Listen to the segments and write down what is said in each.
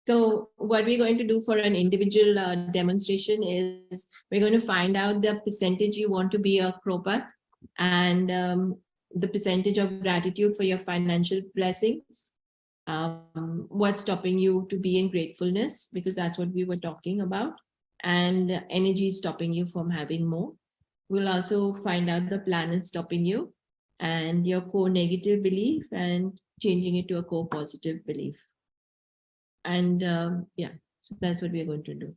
So what we're going to do for an individual demonstration is we're going to find out the percentage you want to be a Crorepath and the percentage of gratitude for your financial blessings. What's stopping you to be in gratefulness, because that's what we were talking about, and energy stopping you from having more. We'll also find out the planets stopping you and your core negative belief and changing it to a core positive belief. And yeah, so that's what we're going to do.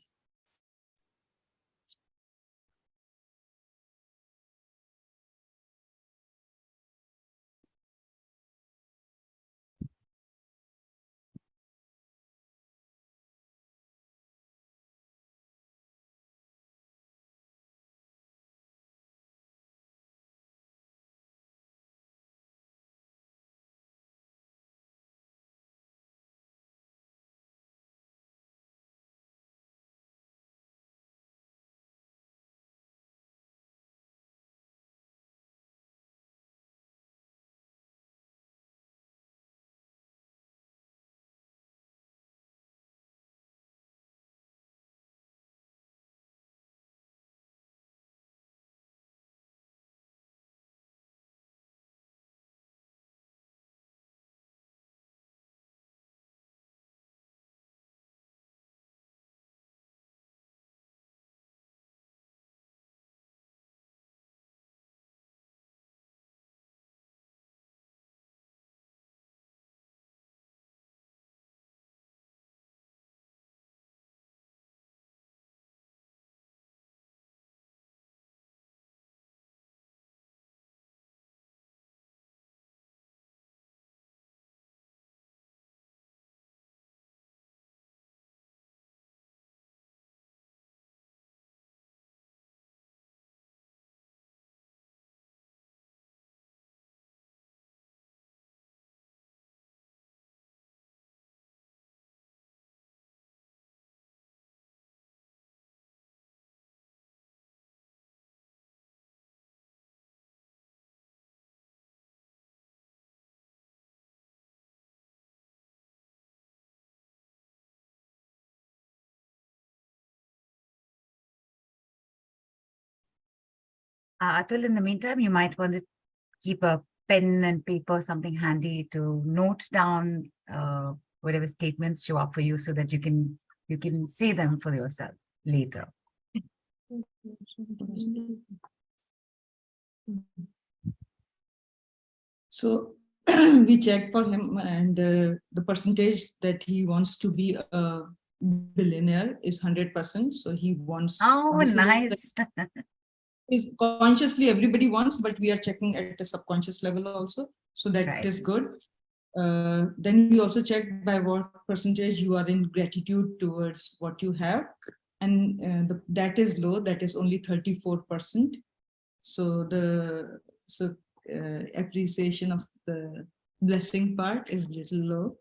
Atul, in the meantime, you might want to keep a pen and paper, something handy to note down whatever statements show up for you, so that you can say them for yourself later. So we checked for him, and the percentage that he wants to be a billionaire is 100%. So he wants. Oh, nice. Is consciously everybody wants, but we are checking at the subconscious level also. So that Right. is good. Then we also check by what percentage you are in gratitude towards what you have. And that is low, that is only 34%. So the appreciation of the blessing part is little low.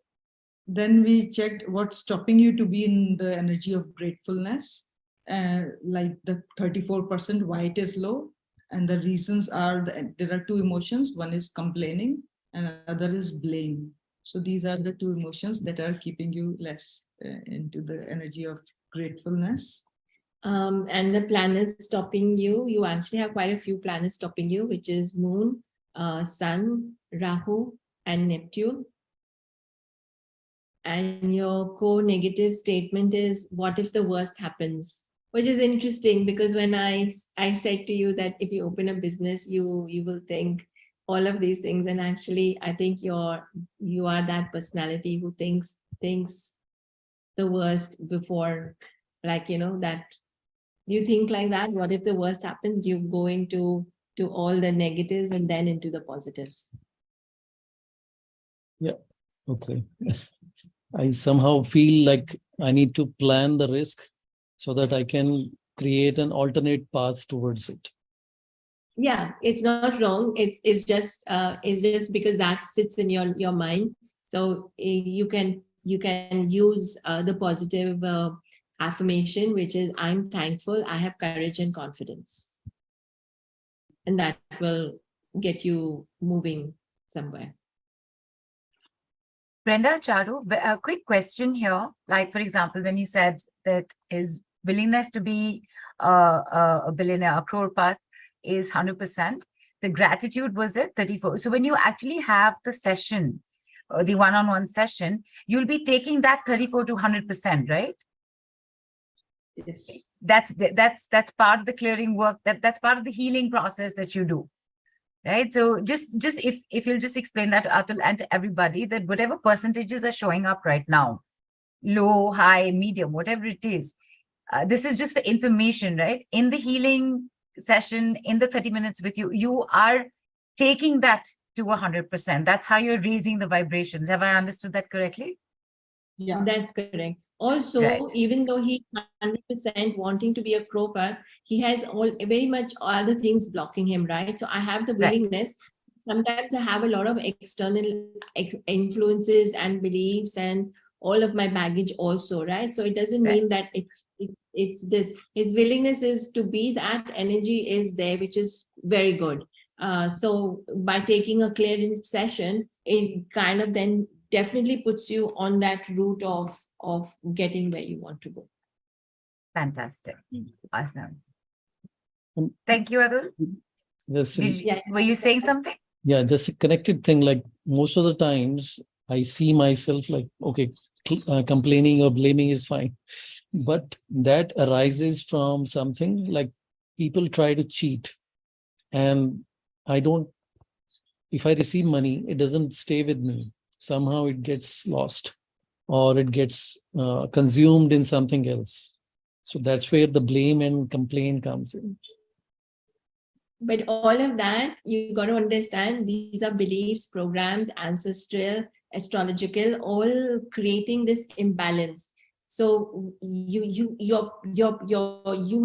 Then we checked what's stopping you to be in the energy of gratefulness. Like the 34%, why it is low. And the reasons are that there are two emotions. One is complaining and other is blame. So these are the two emotions that are keeping you less into the energy of gratefulness. And the planets stopping you, you actually have quite a few planets stopping you, which is Moon, Sun, Rahu, and Neptune. And your core negative statement is, what if the worst happens? Which is interesting, because when I said to you that if you open a business, you will think all of these things. And actually, I think you are that personality who thinks the worst before, like, that you think like that. What if the worst happens? You go into all the negatives and then into the positives. Yeah. Okay. I somehow feel like I need to plan the risk so that I can create an alternate path towards it. Yeah, it's not wrong. It's just because that sits in your mind. So you can use the positive affirmation, which is, I'm thankful, I have courage and confidence, and that will get you moving somewhere. Brenda Charu, a quick question here. Like, for example, when you said that his willingness to be a billionaire, a Crorepath, is 100%. The gratitude was at 34. So when you actually have the session, the one-on-one session, you'll be taking that 34 to 100%, right? Yes. That's part of the clearing work. That's part of the healing process that you do. Right. So just if you'll just explain that to Atul and to everybody, that whatever percentages are showing up right now, low, high, medium, whatever it is, this is just for information, right? In the healing session, in the 30 minutes with you, you are taking that to 100%. That's how you're raising the vibrations. Have I understood that correctly? Yeah. That's correct. Also, Right. even though he's 100% wanting to be a Crorepath, he has all very much other things blocking him, right? So I have the Right. willingness. Sometimes I have a lot of external influences and beliefs and all of my baggage also, right? So it doesn't Right. mean that it's this. His willingness is to be, that energy is there, which is very good. So by taking a clearance session, it kind of then definitely puts you on that route of getting where you want to go. Fantastic. Awesome. Um, Thank you, Atul. Just, Yeah. Were you saying something? yeah, just a connected thing. Like most of the times, I see myself like, okay, complaining or blaming is fine, but that arises from something like people try to cheat, and I don't. If I receive money, it doesn't stay with me. Somehow it gets lost, or it gets consumed in something else. So that's where the blame and complaint comes in. But all of that, you got to understand, these are beliefs, programs, ancestral, astrological, all creating this imbalance. So you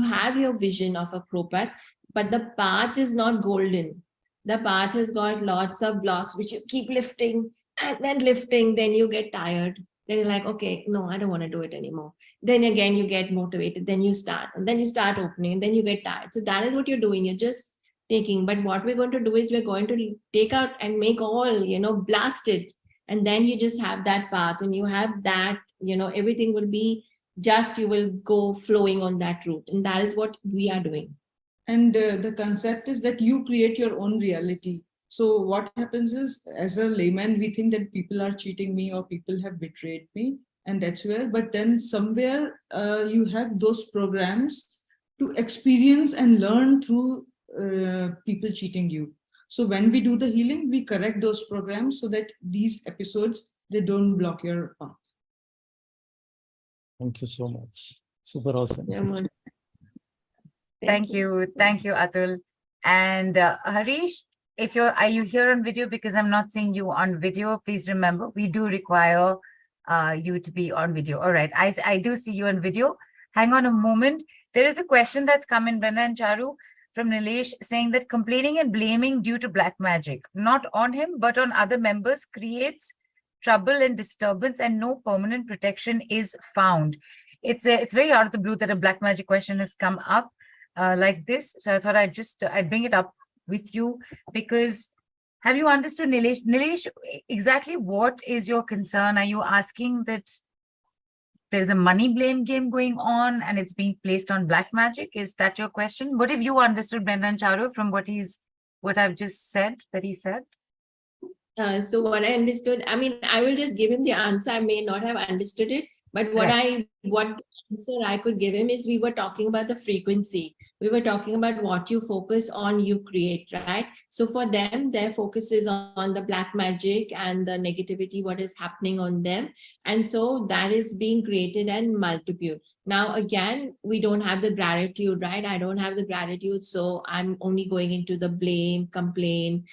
have your vision of a Crorepath, but the path is not golden. The path has got lots of blocks which you keep lifting and then lifting, then you get tired. Then you're like, okay, no, I don't want to do it anymore. Then again, you get motivated, then you start, and then you start opening, and then you get tired. So that is what you're doing. You're just taking. But what we're going to do is we're going to take out and make all, blast it. And then you just have that path, and you have that, everything will be just, you will go flowing on that route. And that is what we are doing. And the concept is that you create your own reality. So what happens is, as a layman, we think that people are cheating me or people have betrayed me, and that's where, but then somewhere you have those programs to experience and learn through people cheating you. So when we do the healing, we correct those programs so that these episodes, they don't block your path. Thank you so much. Super awesome. Yeah, Mon. Thank you. Thank you, Atul. And Harish, are you here on video? Because I'm not seeing you on video. Please remember, we do require you to be on video. All right. I do see you on video. Hang on a moment. There is a question that's come in, Brenda and Charu, from Nilesh, saying that complaining and blaming due to black magic, not on him, but on other members, creates trouble and disturbance, and no permanent protection is found. It's very out of the blue that a black magic question has come up like this. So I thought I'd bring it up with you, because have you understood, Nilesh? Nilesh, exactly what is your concern? Are you asking that there's a money blame game going on and it's being placed on black magic? Is that your question? What have you understood, Brenda and Charu, from what I've just said, that he said? So what I understood, I mean, I will just give him the answer. I may not have understood it, but what answer I could give him is, we were talking about the frequency. We were talking about what you focus on, you create, right? So for them, their focus is on the black magic and the negativity, what is happening on them. And so that is being created and multiplied. Now, again, we don't have the gratitude, right? I don't have the gratitude. So I'm only going into the blame, complaint,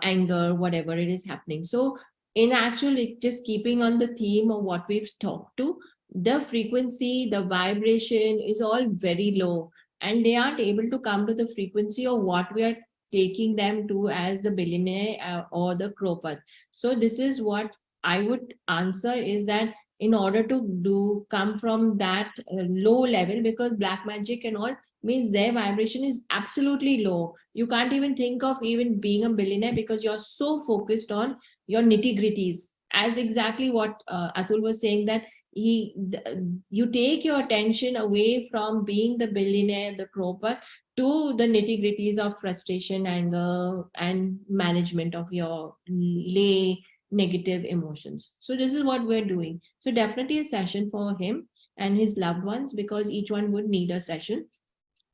anger, whatever it is happening. So in actually just keeping on the theme of what we've talked to, the frequency, the vibration is all very low, and they aren't able to come to the frequency of what we are taking them to as the billionaire or the Crorepath. So this is what I would answer, is that in order to come from that low level, because black magic and all means their vibration is absolutely low. You can't even think of even being a billionaire because you're so focused on your nitty-gritties as exactly what Atul was saying, that you take your attention away from being the billionaire, the Crorepath, to the nitty-gritties of frustration, anger, and management of your lay negative emotions. So this is what we're doing. So definitely a session for him and his loved ones, because each one would need a session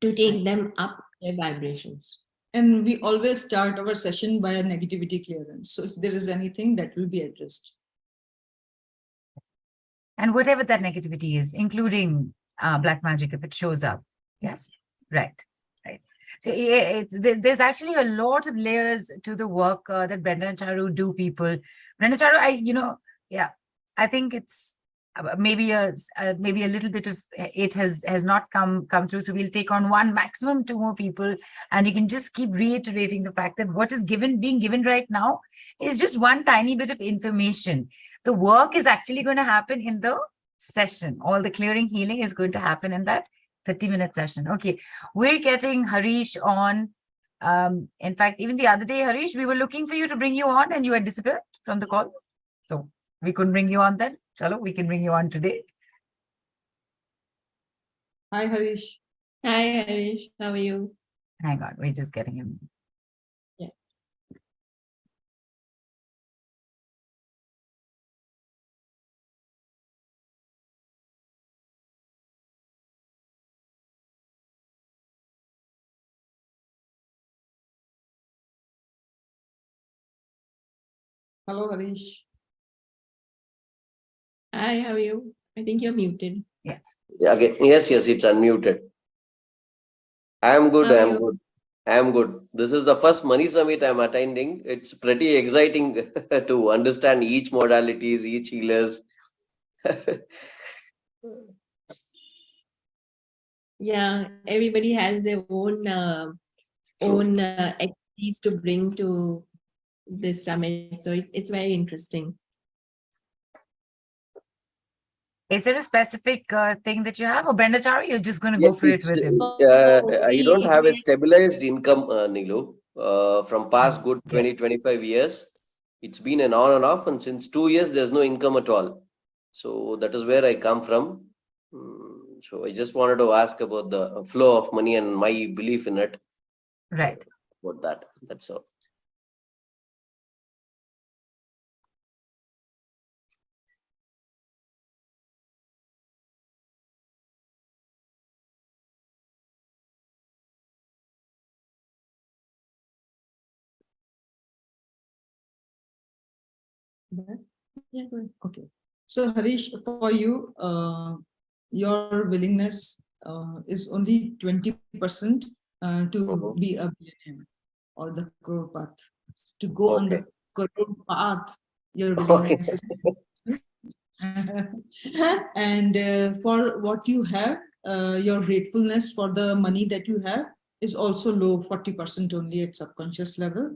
to take them up their vibrations. And we always start our session by a negativity clearance. So if there is anything, that will be addressed. And whatever that negativity is, including black magic, if it shows up. Yes, right. So there's actually a lot of layers to the work that Brenda and Charu do, people. Brenda Charu, I think it's maybe a little bit of it has not come through. So we'll take on one, maximum two more people, and you can just keep reiterating the fact that what is being given right now is just one tiny bit of information. The work is actually going to happen in the session. All the clearing, healing is going to happen in that 30-minute session. Okay, we're getting Harish on. In fact, even the other day, Harish, we were looking for you to bring you on and you had disappeared from the call. So we couldn't bring you on then. Chalo, we can bring you on today. Hi, Harish. Hi, Harish. How are you? Hang on, we're just getting him. Yeah. Hello, Harish. Hi, how are you? I think you're muted. Yeah, okay. Yes, it's unmuted. I am good. How are I am you? good. I am good. This is the first money summit I'm attending. It's pretty exciting to understand each modalities, each healers. Yeah, everybody has their own expertise to bring to this summit. So it's very interesting. Is there a specific thing that you have? Or Brenda Charu, you're just going to Yeah, go for it with him? I don't have a stabilized income, Nilu. From past good Yeah. 20-25 years, it's been an on and off, and since 2 years, there's no income at all. So that is where I come from. So I just wanted to ask about the flow of money and my belief in it. Right. About that. That's all. Yeah, go ahead. Okay. So Harish, for you, your willingness is only 20% to be a billionaire or the Crorepath. To go on the Crorepath, your willingness is and for what you have, your gratefulness for the money that you have is also low, 40% only at subconscious level.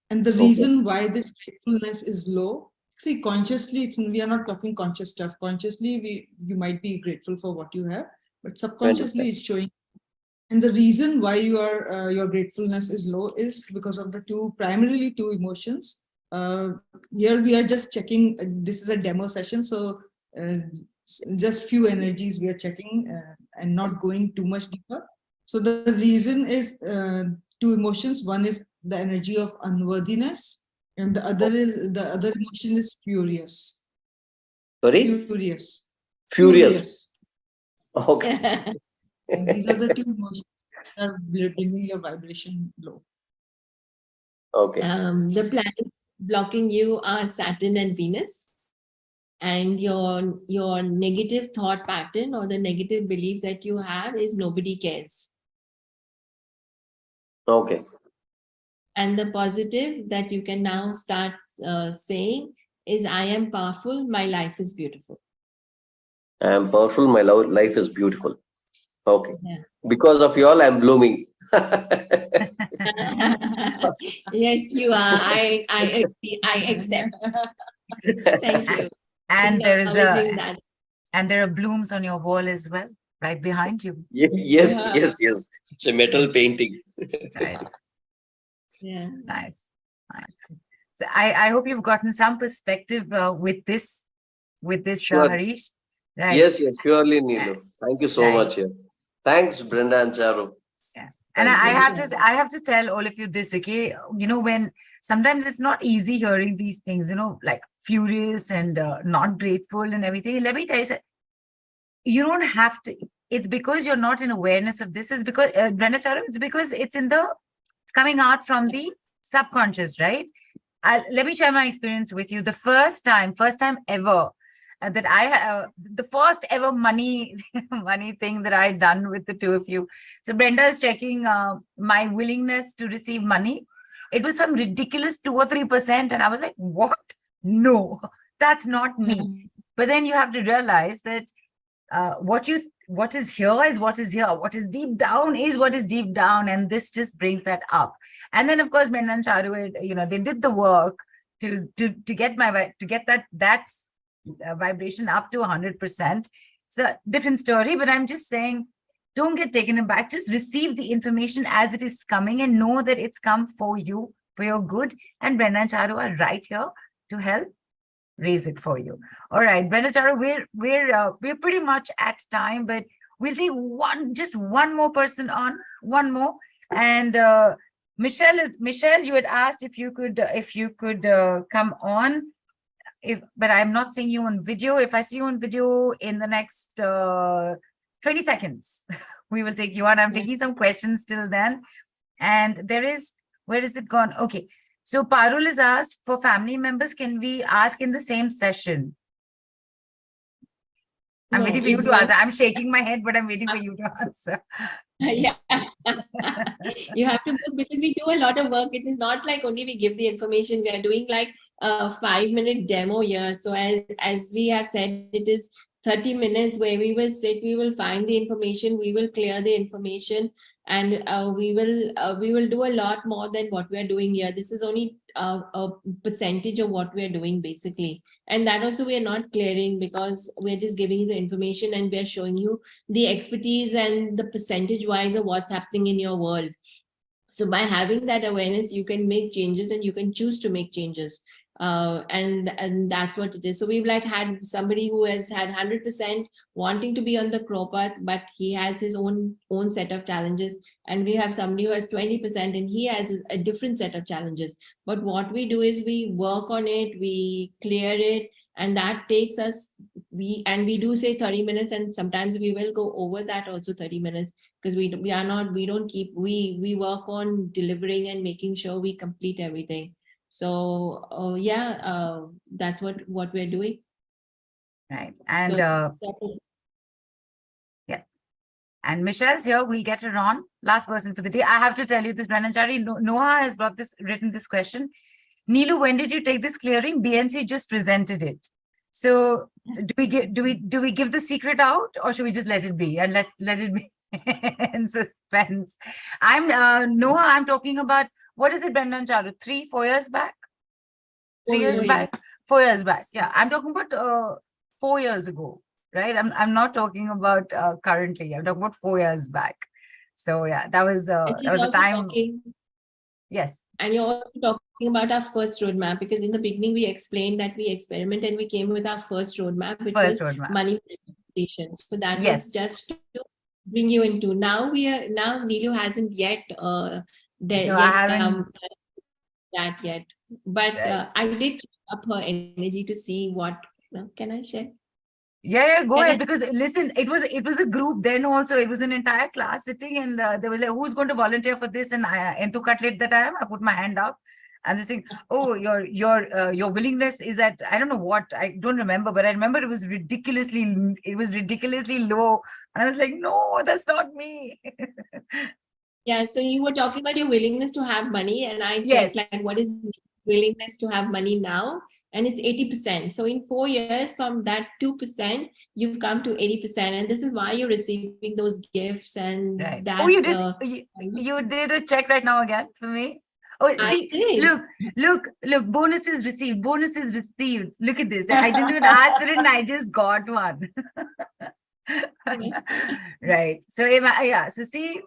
And the reason why this gratefulness is low, see, consciously, we are not talking conscious stuff. Consciously, you might be grateful for what you have, but subconsciously it's showing. And the reason why your gratefulness is low is because of the primarily two emotions. Here we are just checking, this is a demo session, so just few energies we are checking and not going too much deeper. So the reason is two emotions. One is the energy of unworthiness, and the other emotion is furious. Sorry? Furious. Okay. And these are the two emotions that are bringing your vibration low. Okay. The planets blocking you are Saturn and Venus, and your negative thought pattern or the negative belief that you have is nobody cares. Okay. And the positive that you can now start saying is, I am powerful, my life is beautiful. I am powerful. My life is beautiful. Okay. Yeah. Because of you all, I'm blooming. Yes, you are. I agree. I accept. Thank you. And there is Acknowledging that. and there are blooms on your wall as well, right behind you. Yes. It's a metal painting. Right. Yeah. Nice. So I hope you've gotten some perspective with this Sure. Harish. Right. Yes, yes, surely, Neelu. Thank you so Right. much. Yeah. Thanks, Brenda and Charu. Yeah. And Thank I you. have to tell all of you this, okay? You know, when sometimes it's not easy hearing these things, you know, like furious and not grateful and everything. Let me tell you, you don't have to. It's because you're not in awareness of this. Is because Brenda Charu, it's because it's coming out from the subconscious, right? Let me share my experience with you. The first time ever that the first ever money thing that I done with the two of you. So Brenda is checking my willingness to receive money. It was some ridiculous 2 or 3%, and I was like, "What? No, that's not me." But then you have to realize that what is here is what is here. What is deep down is what is deep down, and this just brings that up. And then, of course, Brenda and Charu, you know, they did the work to get that vibration up to 100%. So different story, but I'm just saying, don't get taken aback. Just receive the information as it is coming and know that it's come for you, for your good. And Brenda and Charu are right here to help raise it for you. All right, Brenda Charu, we're pretty much at time, but we'll take just one more person on, one more. And Michelle, you had asked if you could come on. But I'm not seeing you on video. If I see you on video in the next 20 seconds, we will take you on. I'm taking some questions till then. And where is it gone? Okay. So Parul is asked, for family members, can we ask in the same session? I'm No, waiting for you it's to one- answer. I'm shaking my head, but I'm waiting for you to answer. Yeah. You have to book, because we do a lot of work. It is not like only we give the information. We are doing like a 5-minute demo here. So as we have said, it is 30 minutes where we will sit, we will find the information, we will clear the information, and we will do a lot more than what we are doing here. This is only a percentage of what we are doing basically. And that also we are not clearing, because we're just giving you the information and we are showing you the expertise and the percentage wise of what's happening in your world. So by having that awareness, you can make changes and you can choose to make changes. And that's what it is. So we've like had somebody who has had 100% wanting to be on the Crorepath, but he has his own set of challenges. And we have somebody who has 20% and he has a different set of challenges. But what we do is we work on it, we clear it, and that takes us, we do say 30 minutes, and sometimes we will go over that also 30 minutes, because we work on delivering and making sure we complete everything. So that's what we're doing. Right. And So, yes. And Michelle's here. We'll get her on. Last person for the day. I have to tell you this, Brenda Charu. Noah has written this question. Neelu, when did you take this clearing? BNC just presented it. So do we give the secret out, or should we just let it be and let it be in suspense? I'm Noah, I'm talking about, what is it, Brenda Charu? 3-4 years back? 3 years back? 4 years back. Yeah, I'm talking about 4 years ago, right? I'm not talking about currently. I'm talking about 4 years back. So yeah, that was a time. Yes. And you're also talking about our first roadmap, because in the beginning we explained that we experiment and we came with our first roadmap, which was money manifestation. So that was just to bring you into. Now Neelu hasn't yet that yet, but I did up her energy to see what. Can I share? Yeah, go ahead. Because listen, it was a group then also. It was an entire class sitting, and there was like, who's going to volunteer for this? And into cutlet that I put my hand up, and they saying, oh, your willingness is at, I don't know what, I don't remember, but I remember it was ridiculously low, and I was like, no, that's not me. Yeah. So you were talking about your willingness to have money, and I checked like what is willingness to have money now, and it's 80%. So in 4 years, from that 2%, you've come to 80%, and this is why you're receiving those gifts and that. Oh, you did a check right now again for me. Oh, see, look, bonuses received. Look at this. I didn't even ask for it, and I just got one. Right. So yeah. So see,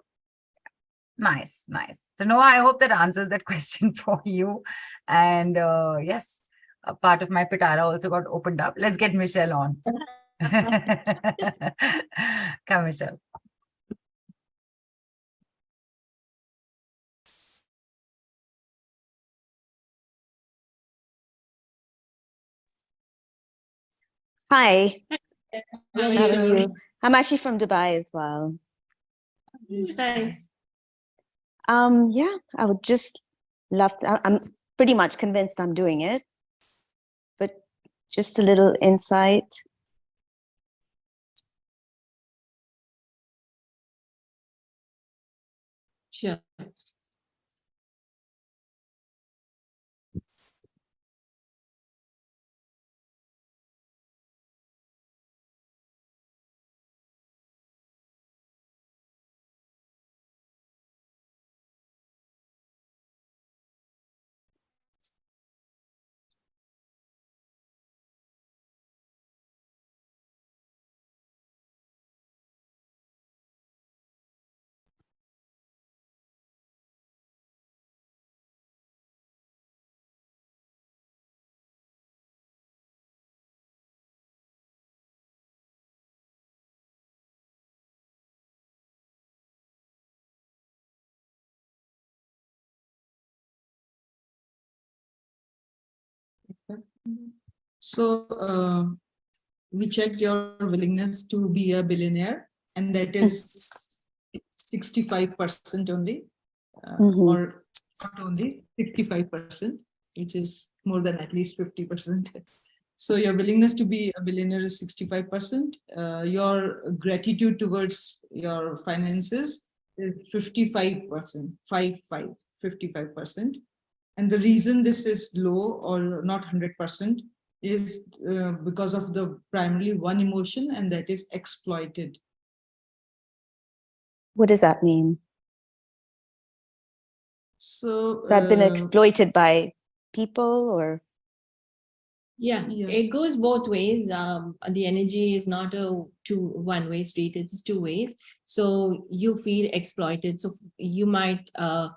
Nice, nice. So Noah, I hope that answers that question for you. And yes, a part of my pitara also got opened up. Let's get Michelle on. Come, Michelle. Hi, How are how are you? you? I'm actually from Dubai as well. Nice. Yeah, I would just love to, I'm pretty much convinced I'm doing it, but just a little insight. Sure. So we checked your willingness to be a billionaire, and that is 65% only, Mhm. or not only 65%, which is more than at least 50%. So your willingness to be a billionaire is 65%. Your gratitude towards your finances is 55%, 55%. And the reason this is low or not 100% is because of the primarily one emotion, and that is exploited. What does that mean? So, So I've been exploited by people or? Yeah, Yeah. it goes both ways. The energy is not a one-way street, it's two ways. So you feel exploited. So you might go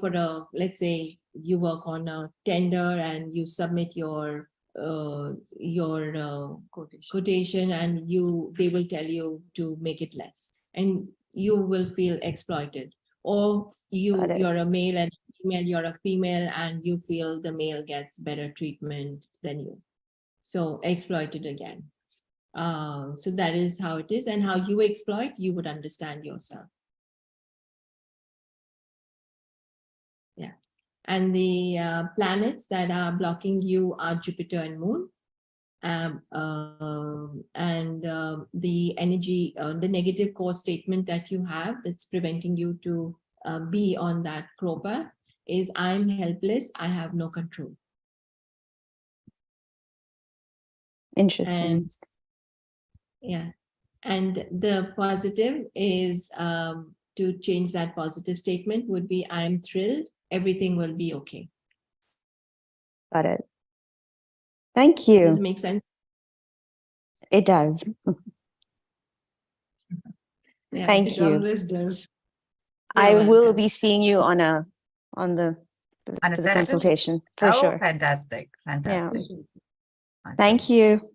for a, let's say you work on a tender and you submit your quotation, and they will tell you to make it less, and you will feel exploited. Or Got it. you're a male and female, you're a female, and you feel the male gets better treatment than you. So exploited again. So that is how it is, and how you exploit, you would understand yourself. Yeah. And the planets that are blocking you are Jupiter and Moon. The energy, the negative core statement that you have that's preventing you to be on that Crorepath is, I'm helpless, I have no control. Interesting. And yeah, and the positive is to change that positive statement would be, I'm thrilled, everything will be okay. Got it. Thank Does you. it make sense? It does. Yeah. Thank It you. always does. I You're will welcome. be seeing you on the On a for the session? consultation for Oh, sure. fantastic. Fantastic. Sure. Awesome. Thank you.